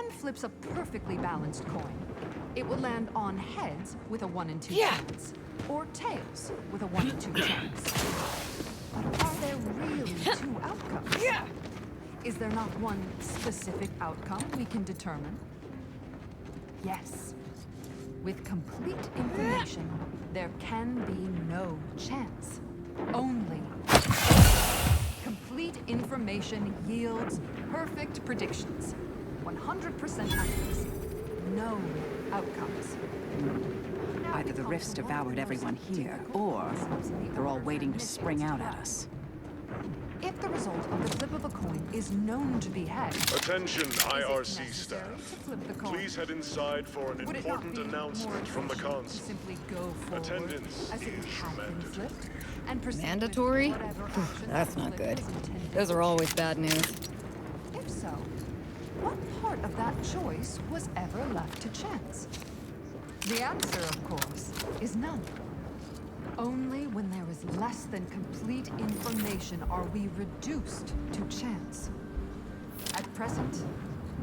then flips a perfectly balanced coin. It will land on heads with a 1 in 2 chance, or tails with a 1 in 2 chance. But are there really 2 outcomes? Is there not one specific outcome we can determine? Yes. With complete information, there can be no chance. Only. Complete information yields perfect predictions. 100% accuracy. No outcomes. Either the rifts devoured everyone here, or they're all waiting to spring out at us. If the result of the flip of a coin is known to be head... Attention, IRC staff. Please head inside for an important announcement from the console. Attendance is mandatory. Mandatory? That's not good. Those are always bad news. If so, what part of that choice was ever left to chance? The answer, of course, is none. Only when there is less than complete information are we reduced to chance. At present,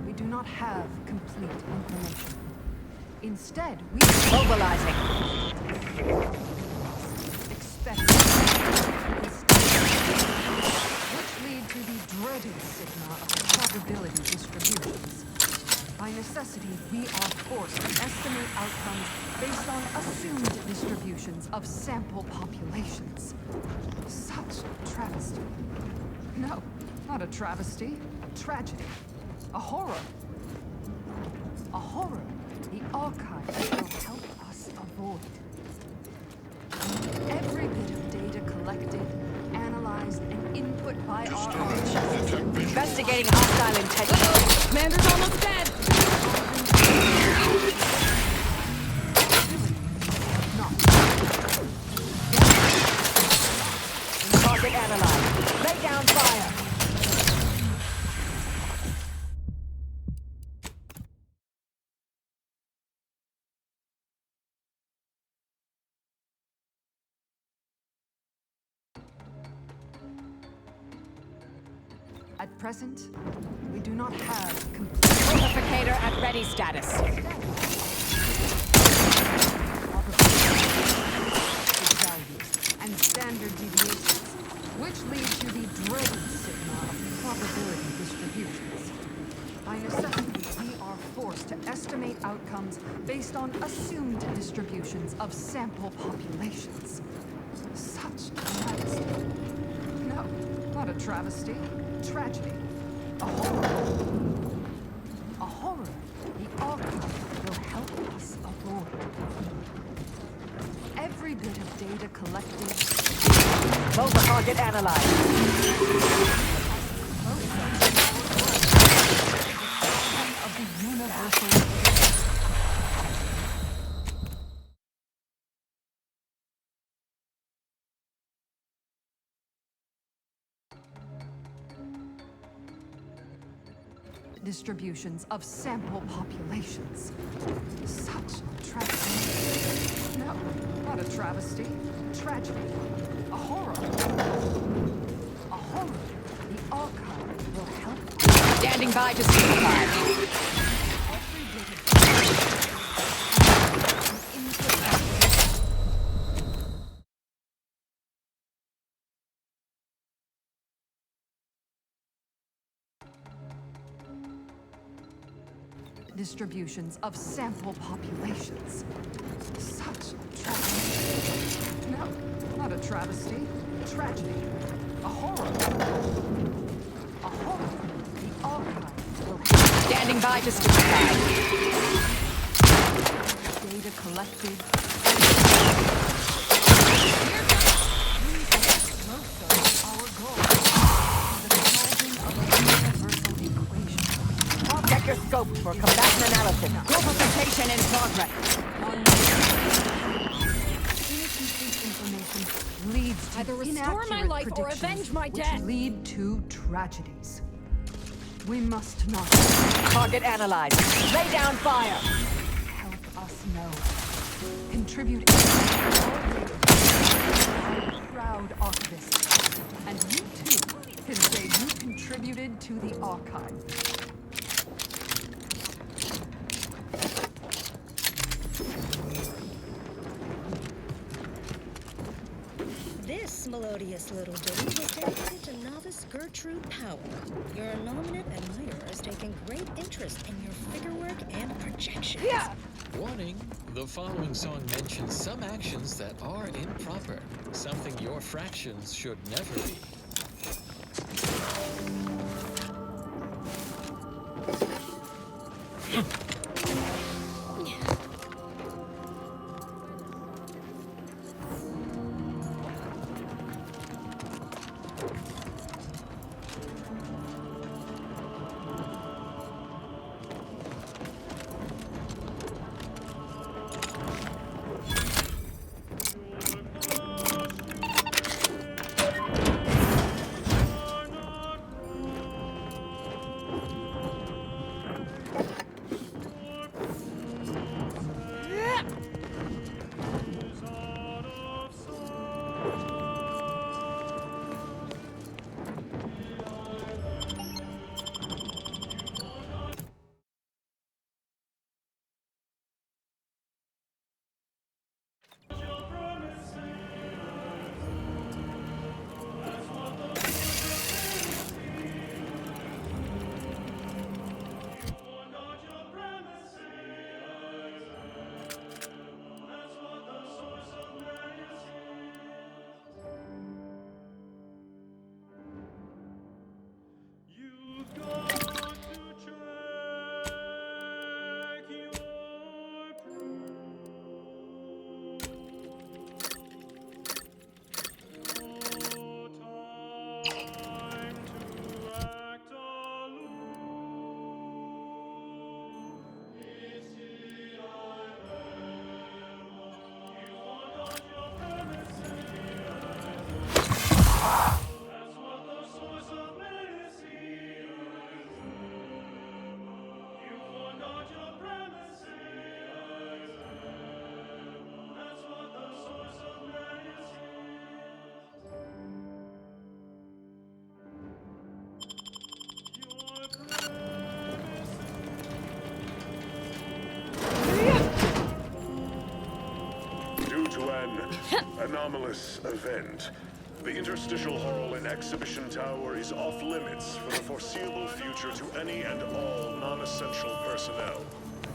we do not have complete information. Instead, we... Mobilizing! Expect... which lead to the dreaded sigma of probability distributions. By necessity, we are forced to estimate outcomes based on assumed distributions of sample populations. Such a travesty. No, not a travesty. Tragedy. A horror. A horror the archive will help us avoid. Every bit of data collected, analyzed, and input by our archives. Investigating hostile intent. Commander's almost dead! Target analyzed. Lay down fire. At present, we do not have complete... Amplificator at ready status. Values and standard deviations, which lead to the dreaded sigma of probability distributions. By necessity, we are forced to estimate outcomes based on assumed distributions of sample populations. Such a travesty. No, not a travesty. Tragedy. A horror. A horror the archive will help us avoid. Every bit of data collected... Mobile target analyzed. ...of the universal... distributions of sample populations. Such a tragedy. No, not a travesty. Tragedy. A horror. A horror the archive will help. Standing by to supervise. Distributions of sample populations. Such a tragedy. No, not a travesty. Tragedy. A horror. A horror the archive will help. Standing by to supervise. Data collected. Our goal is the solving of a universal equation. Check your scope for combatant analysis. Globalization in progress. Incomplete information leads to Either restore inaccurate my life or predictions, avenge my which death. lead to tragedies. We must not Target analyzed. Lay down fire. help us know. Contribute proud archivist. And you too can say you contributed to the archive. previous little ditty was dedicated to novice Gertrude Powell. Your nominate admirer is taking great interest in your figure work and projections. Yeah. Warning, the following song mentions some actions that are improper, something your fractions should never be. Anomalous event. The interstitial hall in Exhibition Tower is off limits for the foreseeable future to any and all non-essential personnel.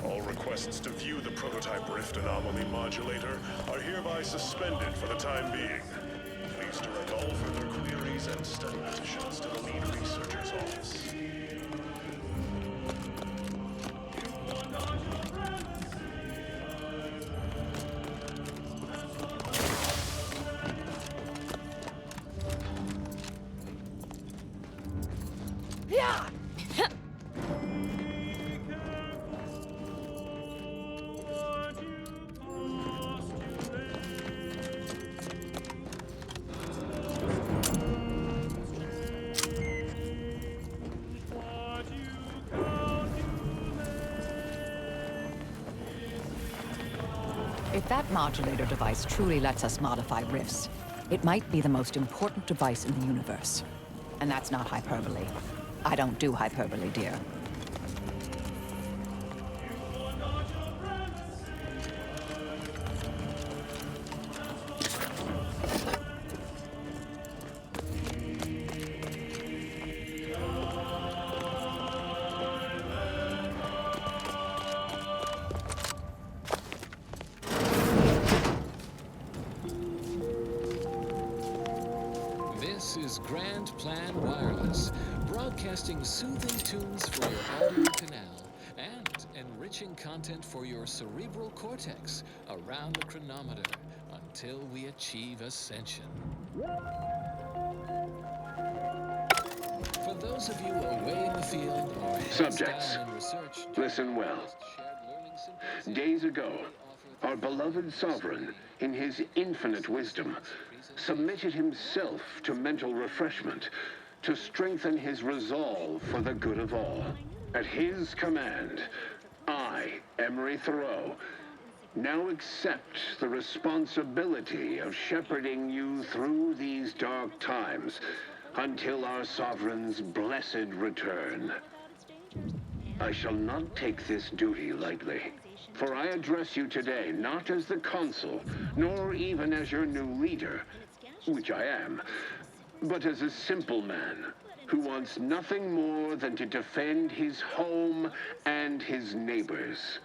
All requests to view the prototype Rift Anomaly Modulator are hereby suspended for the time being. Please direct all further queries and study petitions to the lead researcher's office. If that modulator device truly lets us modify rifts, it might be the most important device in the universe. And that's not hyperbole. I don't do hyperbole, dear. This is Grand Plan Wireless, broadcasting soothing tunes for your audio canal and enriching content for your cerebral cortex around the chronometer until we achieve ascension. For those of you away in the field or heads Subjects, down in research, listen well. Days ago, our beloved sovereign, in his infinite wisdom, submitted himself to mental refreshment to strengthen his resolve for the good of all. At his command, I, Emery Thoreau, now accept the responsibility of shepherding you through these dark times until our sovereign's blessed return. I shall not take this duty lightly, for I address you today not as the consul, nor even as your new leader, which I am, but as a simple man who wants nothing more than to defend his home and his neighbors.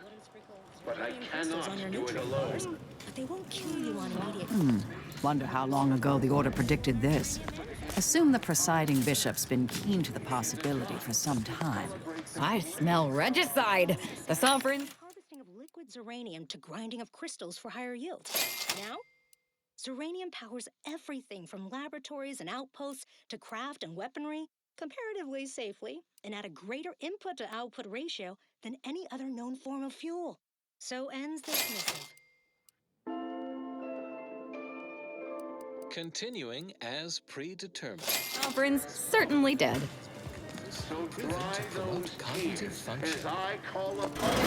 But I cannot do it alone. But they won't kill you on immediate. Wonder how long ago the Order predicted this. Assume the presiding bishop's been keen to the possibility for some time. I smell regicide. The sovereign. Harvesting of liquid uranium to grinding of crystals for higher yield. Now, uranium powers everything from laboratories and outposts to craft and weaponry comparatively safely and at a greater input to output ratio than any other known form of fuel. So ends this missive. Continuing as predetermined. Sovereign's certainly dead. So dry those Cognitive tears function. as I call upon you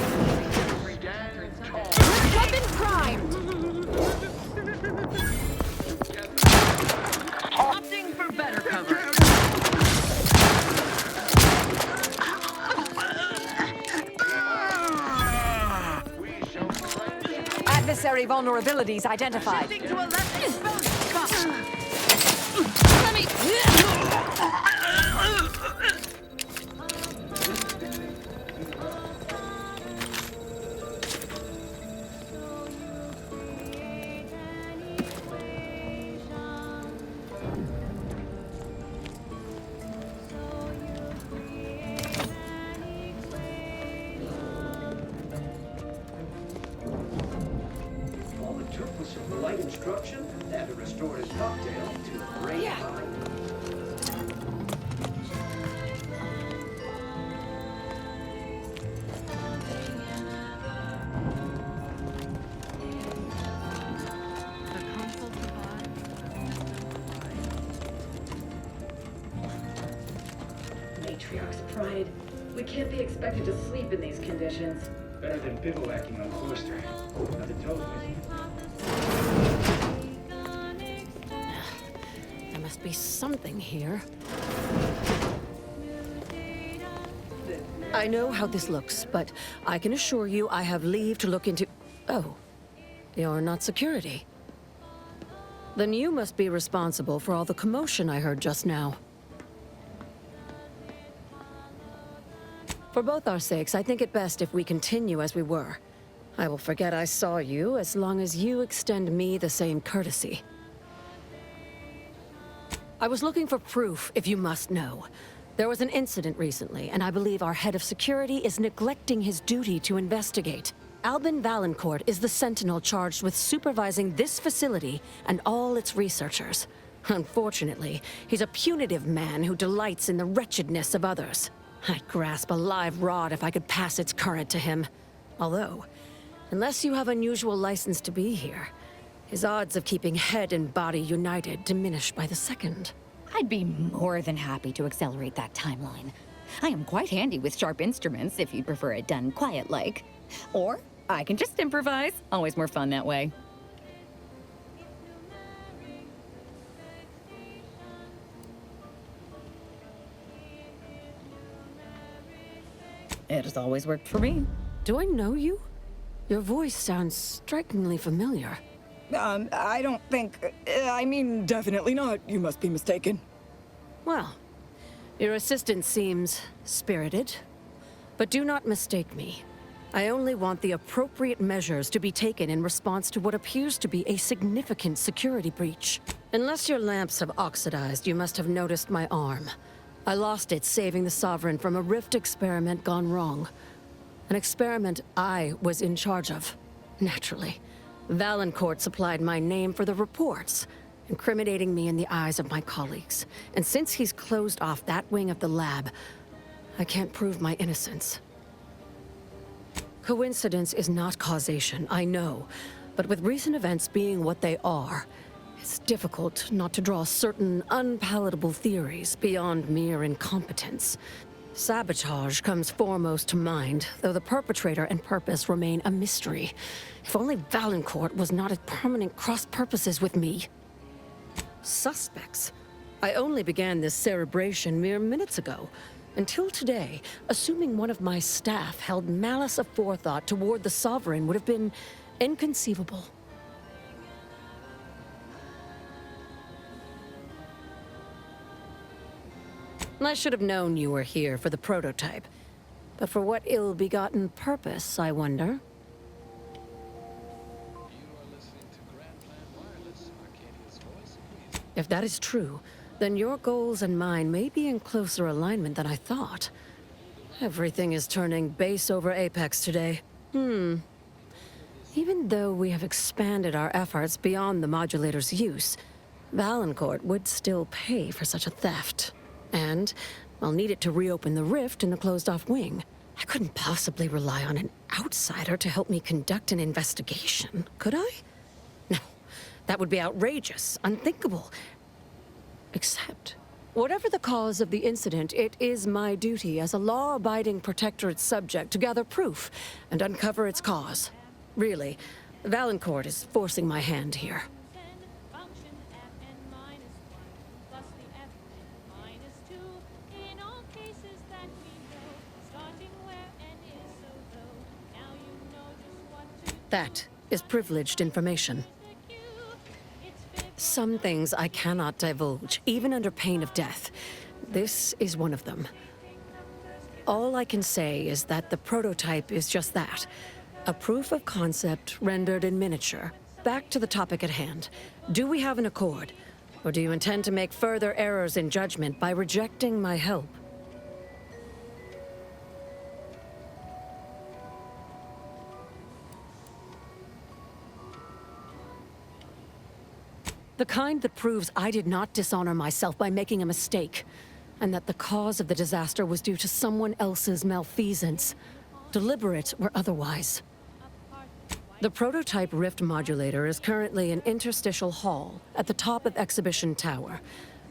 to stand tall. Weapon prime! Opting for better cover. We shall cleanse Adversary vulnerabilities identified. Let me. All it took was some light instruction and to restore his cocktail to a great mind. The console survives, the system Matriarch's pride. We can't be expected to sleep in these conditions. Better than bivouacking on Corsair. Nothing told me. There must be something here. I know how this looks, but I can assure you I have leave to look into... Oh, you're not security. Then you must be responsible for all the commotion I heard just now. For both our sakes, I think it best if we continue as we were. I will forget I saw you as long as you extend me the same courtesy. I was looking for proof, if you must know. There was an incident recently, and I believe our head of security is neglecting his duty to investigate. Albin Valancourt is the sentinel charged with supervising this facility and all its researchers. Unfortunately, he's a punitive man who delights in the wretchedness of others. I'd grasp a live rod if I could pass its current to him. Although, unless you have unusual license to be here, his odds of keeping head and body united diminish by the second. I'd be more than happy to accelerate that timeline. I am quite handy with sharp instruments if you'd prefer it done quiet-like. Or I can just improvise. Always more fun that way. It has always worked for me. Do I know you? Your voice sounds strikingly familiar. I don't think... I mean, definitely not. You must be mistaken. Well, your assistant seems spirited. But do not mistake me. I only want the appropriate measures to be taken in response to what appears to be a significant security breach. Unless your lamps have oxidized, you must have noticed my arm. I lost it saving the Sovereign from a rift experiment gone wrong. An experiment I was in charge of, naturally. Valancourt supplied my name for the reports, incriminating me in the eyes of my colleagues. And since he's closed off that wing of the lab, I can't prove my innocence. Coincidence is not causation, I know. But with recent events being what they are, it's difficult not to draw certain unpalatable theories beyond mere incompetence. Sabotage comes foremost to mind, though the perpetrator and purpose remain a mystery. If only Valancourt was not at permanent cross-purposes with me. Suspects? I only began this cerebration mere minutes ago. Until today, assuming one of my staff held malice aforethought toward the Sovereign would have been inconceivable. I should have known you were here for the prototype. But for what ill-begotten purpose, I wonder? If that is true, then your goals and mine may be in closer alignment than I thought. Everything is turning base over apex today. Even though we have expanded our efforts beyond the modulator's use, Valancourt would still pay for such a theft. And I'll need it to reopen the rift in the closed-off wing. I couldn't possibly rely on an outsider to help me conduct an investigation, could I? No, that would be outrageous, unthinkable. Except, whatever the cause of the incident, it is my duty as a law-abiding Protectorate subject to gather proof and uncover its cause. Really, Valancourt is forcing my hand here. That is privileged information. Some things I cannot divulge, even under pain of death. This is one of them. All I can say is that the prototype is just that. A proof of concept rendered in miniature. Back to the topic at hand. Do we have an accord? Or do you intend to make further errors in judgment by rejecting my help? The kind that proves I did not dishonor myself by making a mistake, and that the cause of the disaster was due to someone else's malfeasance, deliberate or otherwise. The prototype Rift modulator is currently in interstitial hall at the top of Exhibition Tower.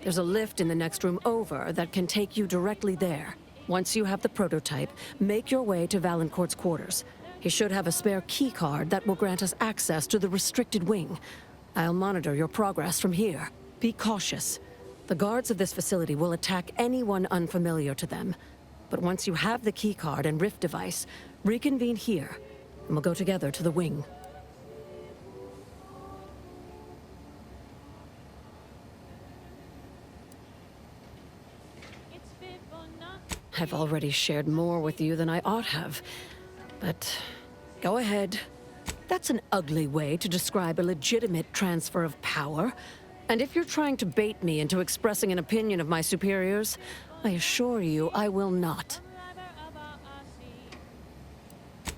There's a lift in the next room over that can take you directly there. Once you have the prototype, make your way to Valancourt's quarters. He should have a spare key card that will grant us access to the restricted wing. I'll monitor your progress from here. Be cautious. The guards of this facility will attack anyone unfamiliar to them. But once you have the keycard and Rift device, reconvene here, and we'll go together to the wing. I've already shared more with you than I ought have, but go ahead. That's an ugly way to describe a legitimate transfer of power. And if you're trying to bait me into expressing an opinion of my superiors, I assure you I will not.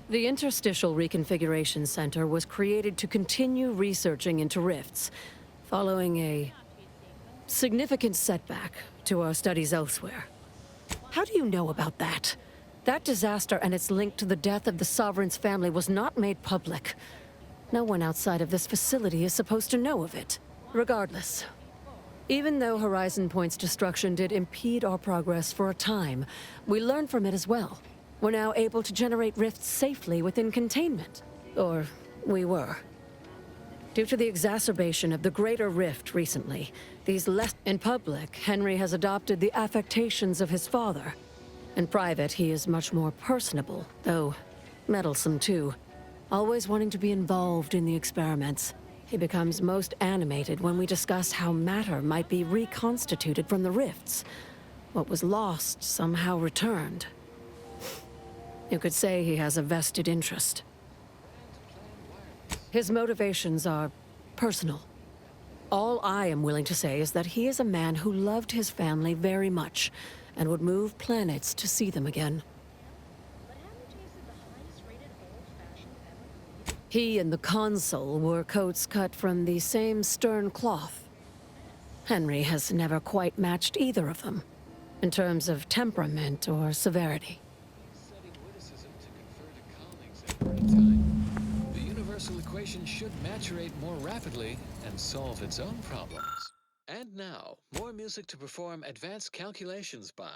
The Interstitial Reconfiguration Center was created to continue researching into rifts, following a significant setback to our studies elsewhere. How do you know about that? That disaster and its link to the death of the Sovereign's family was not made public. No one outside of this facility is supposed to know of it. Regardless, even though Horizon Point's destruction did impede our progress for a time, we learned from it as well. We're now able to generate rifts safely within containment. Or, we were. Due to the exacerbation of the Greater Rift recently, in public, Henry has adopted the affectations of his father. In private, he is much more personable, though meddlesome too. Always wanting to be involved in the experiments. He becomes most animated when we discuss how matter might be reconstituted from the rifts. What was lost somehow returned. You could say he has a vested interest. His motivations are personal. All I am willing to say is that he is a man who loved his family very much, and would move planets to see them again. He and the Consul wore coats cut from the same stern cloth. Henry has never quite matched either of them, in terms of temperament or severity. The universal equation should maturate more rapidly and solve its own problems. And now, more music to perform advanced calculations by.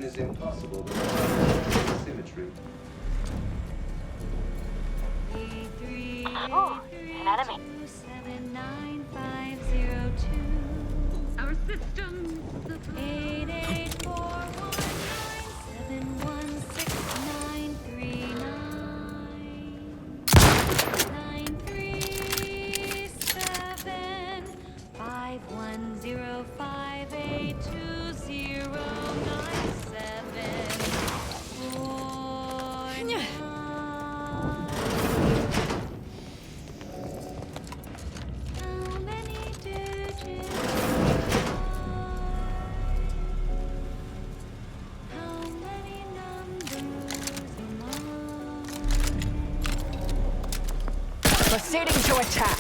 Is in Oh, an enemy. 279-502. Our systems. Proceeding to attack.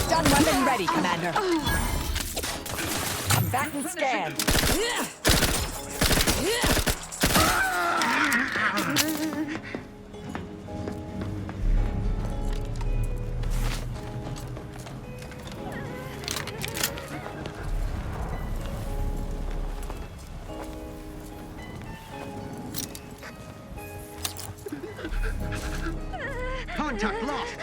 Stun weapon ready, Commander. Combatant scanned. Contact lost!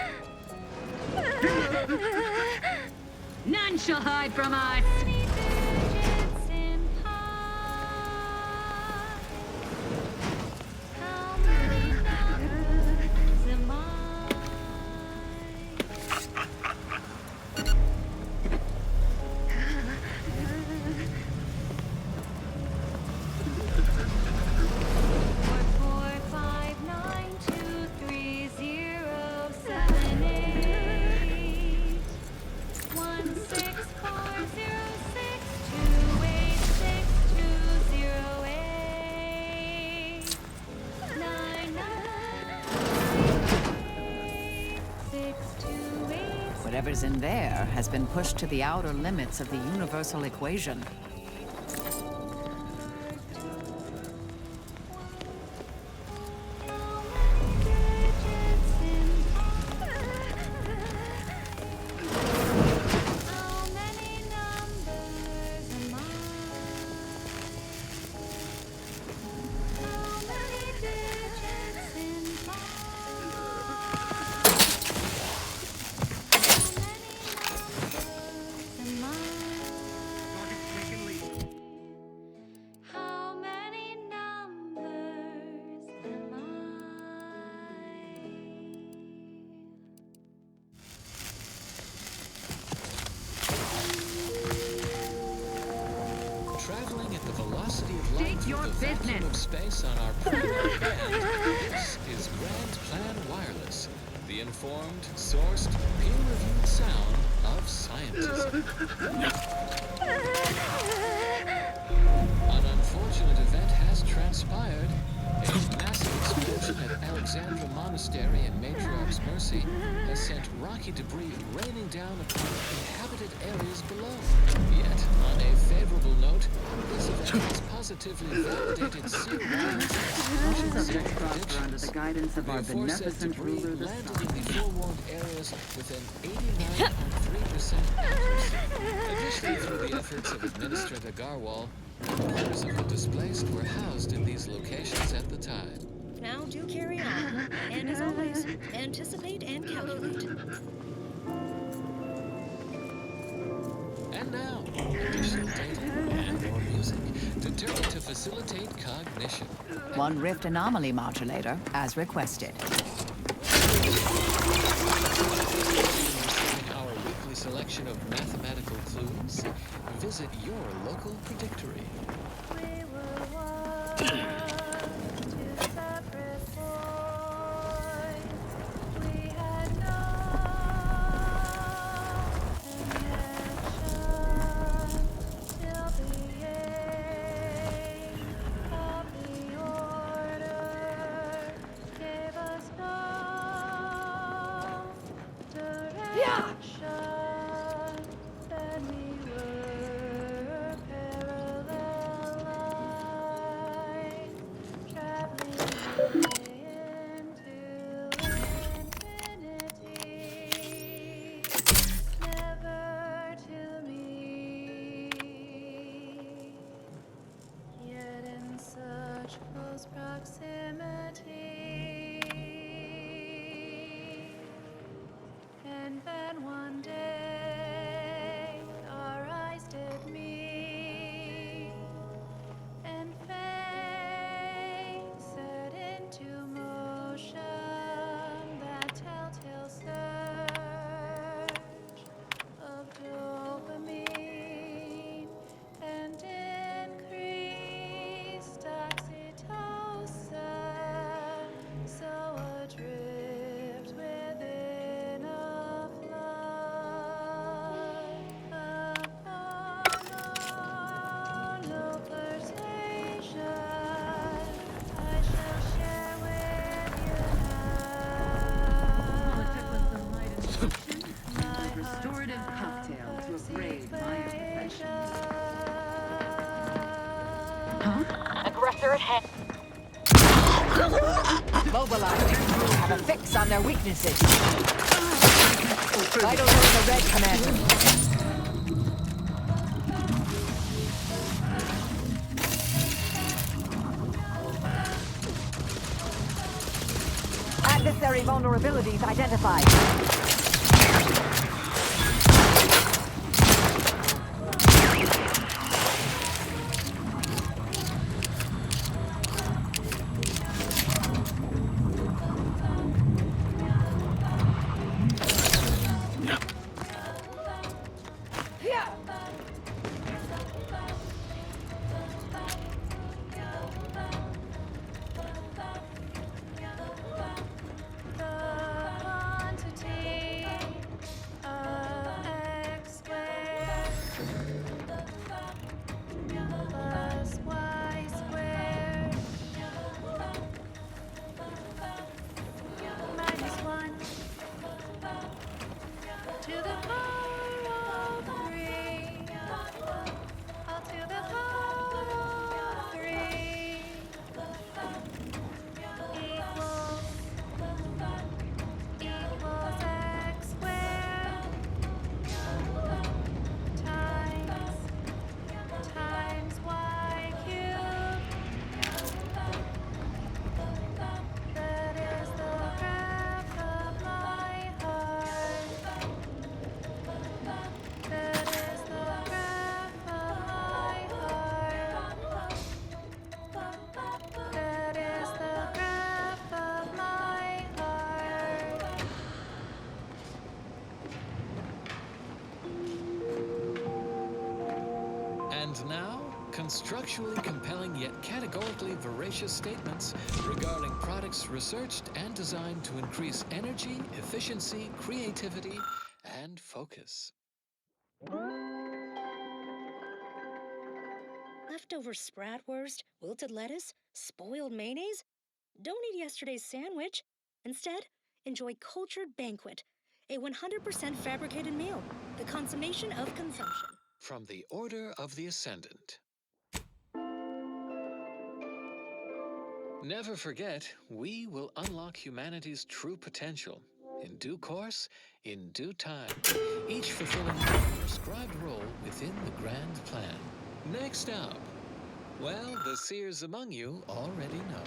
None shall hide from us. Whatever's in there has been pushed to the outer limits of the universal equation. Traveling at the velocity of light through the vacuum of space on our primary band, this is Grand Plan Wireless, the informed, sourced, peer-reviewed sound of scientism. An unfortunate event has transpired. A massive explosion at Alexandra Monastery in Matriarch's Mercy has sent rocky debris raining down upon inhabited areas below. Yet, on a favorable note, this event has positively validated Subjects prosper under the guidance of our beneficent ruler, the landed in the forewarned areas with an 89.3% accuracy. Additionally, through the efforts of Administrator Garwal, members of the displaced were housed in these locations at the time. Now do carry on. And as always, anticipate and calculate. And now, additional data and more music determined to facilitate cognition. One Rift Anomaly modulator, as requested. In our weekly selection of mathematical clues, visit your local predictory. upgrade my possessions. Aggressor at hand. Mobilizing. Have a fix on their weaknesses. Vitals are in the red, Commander. Adversary vulnerabilities identified. And now, constructually compelling yet categorically voracious statements regarding products researched and designed to increase energy, efficiency, creativity, and focus. Leftover spratwurst, wilted lettuce, spoiled mayonnaise? Don't eat yesterday's sandwich. Instead, enjoy Cultured Banquet, a 100% fabricated meal, the consummation of consumption. From the Order of the Ascendant. Never forget, we will unlock humanity's true potential. In due course, in due time, each fulfilling their prescribed role within the grand plan. Next up, well, the seers among you already know.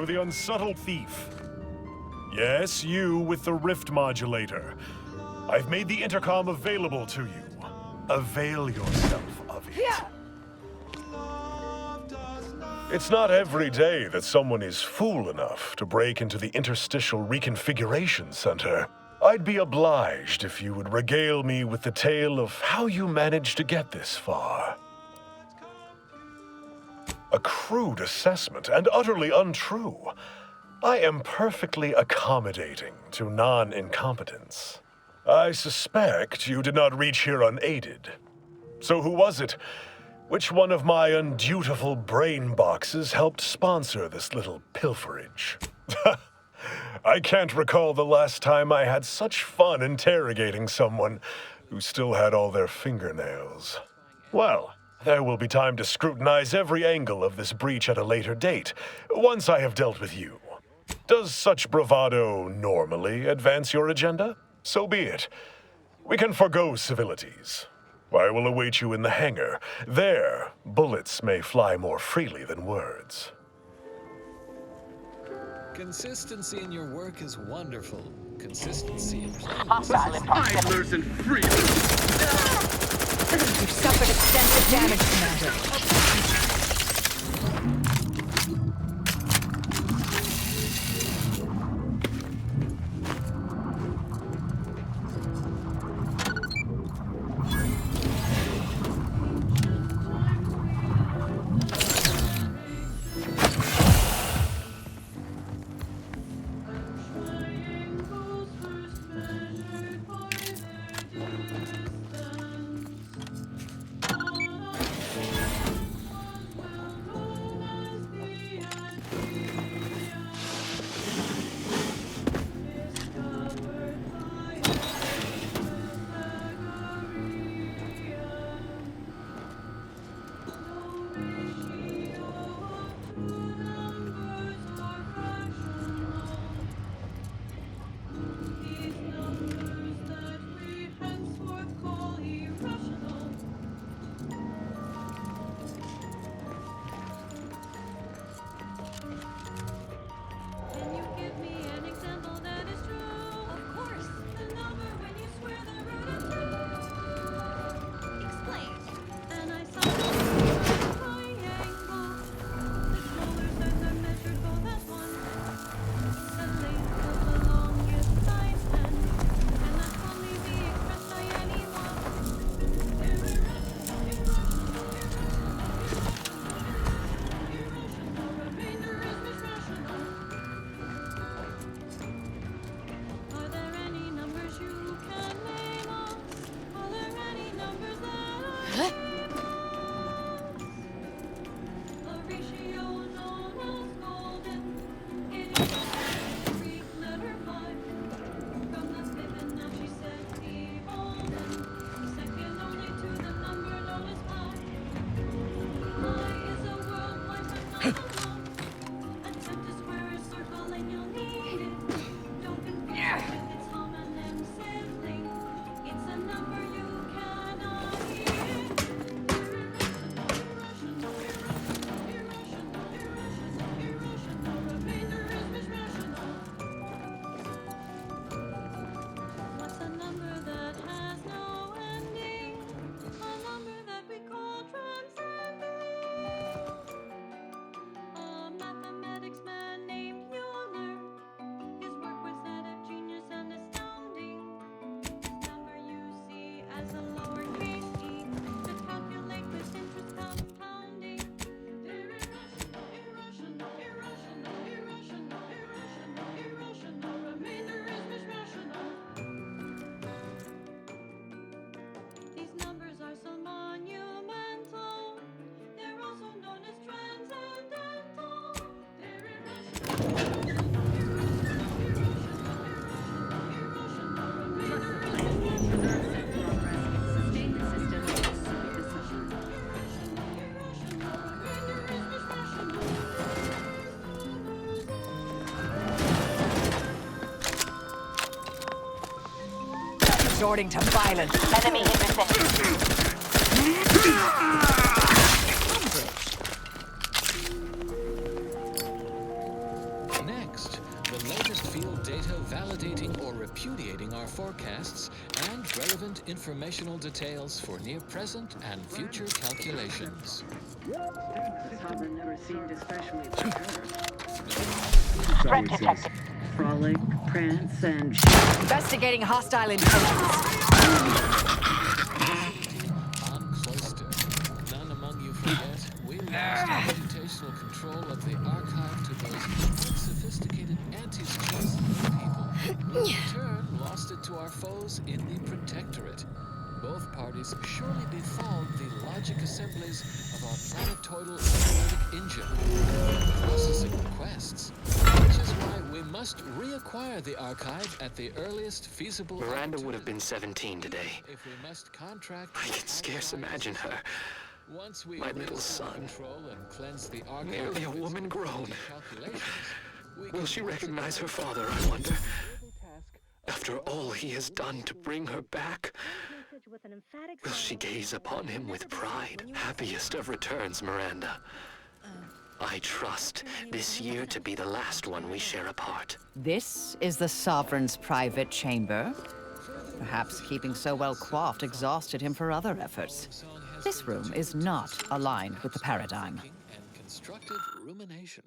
the unsubtle thief. Yes, you with the rift modulator. I've made the intercom available to you. Avail yourself of it. It's not every day that someone is fool enough to break into the Interstitial Reconfiguration Center. I'd be obliged if you would regale me with the tale of how you managed to get this far. A crude assessment and utterly untrue. I am perfectly accommodating to non-incompetence. I suspect you did not reach here unaided. So who was it? Which one of my undutiful brain boxes helped sponsor this little pilferage? I can't recall the last time I had such fun interrogating someone who still had all their fingernails. Well, there will be time to scrutinize every angle of this breach at a later date, once I have dealt with you. Does such bravado normally advance your agenda? So be it. We can forgo civilities. I will await you in the hangar. There, bullets may fly more freely than words. Consistency in your work is wonderful. Consistency in play. Idlers and freedom! You've suffered extensive damage, Commander. Resorting to violence. Enemy intercepted. repudiating our forecasts and relevant informational details for near-present and future calculations. Sovereign never seemed especially perturbed. Threat detected. Frolic, prance, and Investigating hostile intelligence. On Cloister, none among you forget, we lost computational control of the archive to those unsophisticated anti-choice people. We, in turn, lost it to our foes in the Protectorate. Both parties surely befouled the logic assemblies of our planetoidal analytic engine, processing requests, which is why we must reacquire the archive at the earliest feasible Miranda would have been 17 today. if we must contract I can scarce imagine her. once we My little restore son. control and cleanse the archive Nearly a of its woman grown. calculations, we Will can she pass it recognize on her to father, the I wonder? task After all he has done to bring her back, With an emphatic will she silence, gaze upon him with never believe pride? when you Happiest of returns, Miranda. I trust this year to be the last one we share apart. This is the Sovereign's private chamber. Perhaps keeping so well coiffed exhausted him for other efforts. This room is not aligned with the paradigm. and constructive rumination.